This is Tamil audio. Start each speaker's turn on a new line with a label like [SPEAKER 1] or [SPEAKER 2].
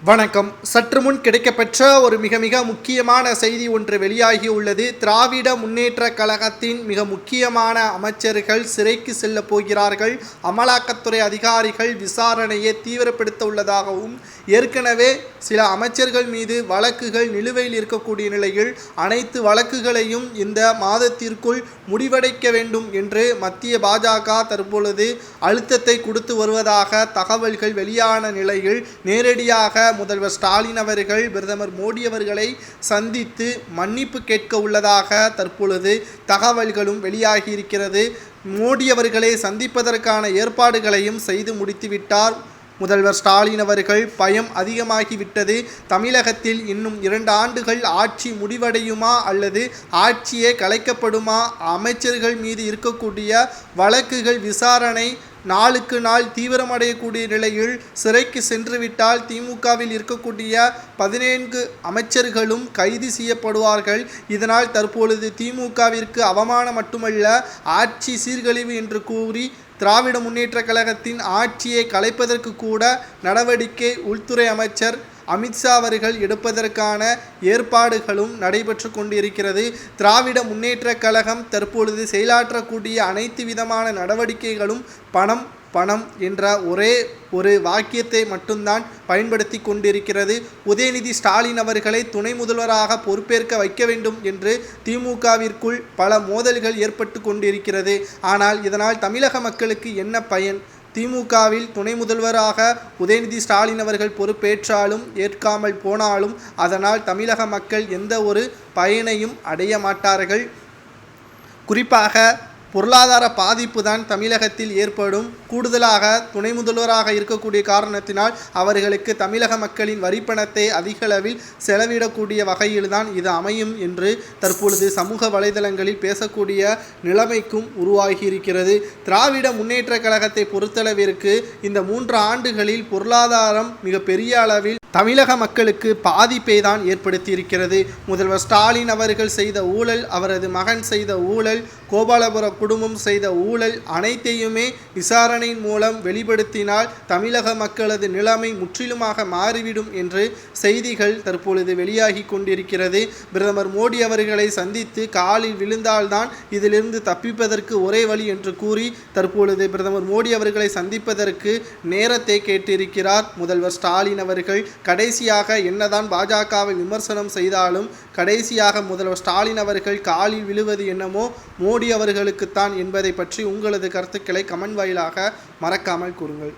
[SPEAKER 1] வணக்கம். சற்று முன் கிடைக்கப்பெற்ற ஒரு மிக மிக முக்கியமான செய்தி ஒன்று வெளியாகி உள்ளது. திராவிட முன்னேற்ற கழகத்தின் மிக முக்கியமான அமைச்சர்கள் சிறைக்கு செல்ல போகிறார்கள். அமலாக்கத்துறை அதிகாரிகள் விசாரணையை தீவிரப்படுத்த உள்ளதாகவும், ஏற்கனவே சில அமைச்சர்கள் மீது வழக்குகள் நிலுவையில் இருக்கக்கூடிய நிலையில் அனைத்து வழக்குகளையும் இந்த மாதத்திற்குள் முடிவடைக்க வேண்டும் என்று மத்திய பாஜக தற்பொழுது அழுத்தத்தை கொடுத்து வருவதாக தகவல்கள் வெளியான நிலையில் நேரடியாக முதல்வர் ஸ்டாலின் அவர்கள் பிரதமர் மோடி அவர்களை சந்தித்து மன்னிப்பு கேட்க உள்ளதாக தற்பொழுது தகவல்களும் வெளியாகி இருக்கிறது. மோடி அவர்களை சந்திப்பதற்கான ஏற்பாடுகளையும் செய்து முடித்துவிட்டார் முதல்வர் ஸ்டாலின் அவர்கள். பயம் அதிகமாகிவிட்டது. தமிழகத்தில் இன்னும் 2 ஆண்டுகள் ஆட்சி முடிவடையுமா அல்லது ஆட்சியே கலைக்கப்படுமா? அமைச்சர்கள் மீது இருக்கக்கூடிய வழக்குகள் விசாரணை நாளுக்கு நாள் தீவிரமடையக்கூடிய நிலையில் சிறைக்கு சென்றுவிட்டால் திமுகவில் இருக்கக்கூடிய 14 அமைச்சர்களும் கைது செய்யப்படுவார்கள். இதனால் தற்பொழுது திமுகவிற்கு அவமானம் மட்டுமல்ல, ஆட்சி சீர்கழிவு என்று கூறி திராவிட முன்னேற்ற கழகத்தின் ஆட்சியை கலைப்பதற்கு கூட நடவடிக்கை உள்துறை அமைச்சர் அமித்ஷா அவர்கள் எடுப்பதற்கான ஏற்பாடுகளும் நடைபெற்று கொண்டிருக்கிறது. திராவிட முன்னேற்ற கழகம் தற்பொழுது செயலாற்றக்கூடிய அனைத்து விதமான நடவடிக்கைகளும் பணம் பணம் என்ற ஒரே ஒரு வாக்கியத்தை மட்டும்தான் பயன்படுத்தி கொண்டிருக்கிறது. உதயநிதி ஸ்டாலின் அவர்களை துணை முதல்வராக பொறுப்பேற்க வைக்க வேண்டும் என்று திமுகவிற்குள் பல மோதல்கள் ஏற்பட்டு கொண்டிருக்கிறது. ஆனால் இதனால் தமிழக மக்களுக்கு என்ன பயன்? திமுகவில் துணை முதல்வராக உதயநிதி ஸ்டாலின் அவர்கள் பொறுப்பேற்றாலும் ஏற்காமல் போனாலும் அதனால் தமிழக மக்கள் எந்த ஒரு பயனையும் அடைய மாட்டார்கள். குறிப்பாக பொருளாதார பாதிப்பு தான் தமிழகத்தில் ஏற்படும். கூடுதலாக துணை முதல்வராக இருக்கக்கூடிய காரணத்தினால் அவர்களுக்கு தமிழக மக்களின் வரிப்பணத்தை அதிகளவில் செலவிடக்கூடிய வகையில்தான் இது அமையும் என்று தற்பொழுது சமூக வலைதளங்களில் பேசக்கூடிய நிலைமைக்கும் உருவாகியிருக்கிறது. திராவிட முன்னேற்ற கழகத்தை பொறுத்தளவிற்கு இந்த 3 ஆண்டுகளில் பொருளாதாரம் மிக பெரிய அளவில் தமிழக மக்களுக்கு பாதிப்பை தான் ஏற்படுத்தியிருக்கிறது. முதல்வர் ஸ்டாலின் அவர்கள் செய்த ஊழல், அவரது மகன் செய்த ஊழல், கோபாலபுர குடும்பம் செய்த ஊழல் அனைத்தையுமே விசாரணையின் மூலம் வெளிப்படுத்தினால் தமிழக மக்களது நிலைமை முற்றிலுமாக மாறிவிடும் என்று செய்திகள் தற்பொழுது வெளியாகி கொண்டிருக்கிறது. பிரதமர் மோடி அவர்களை சந்தித்து காலில் விழுந்தால்தான் இதிலிருந்து தப்பிப்பதற்கு ஒரே வழி என்று கூறி தற்பொழுது பிரதமர் மோடி அவர்களை சந்திப்பதற்கு நேரத்தை கேட்டிருக்கிறார் முதல்வர் ஸ்டாலின் அவர்கள். கடைசியாக என்னதான் பாஜகவை விமர்சனம் செய்தாலும் கடைசியாக முதல்வர் ஸ்டாலின் அவர்கள் காலில் விழுவது என்னமோ மோடி அவர்களுக்குத்தான் என்பதை பற்றி உங்களது கருத்துக்களை கமெண்ட் வாயிலாக மறக்காமல் கூறுங்கள்.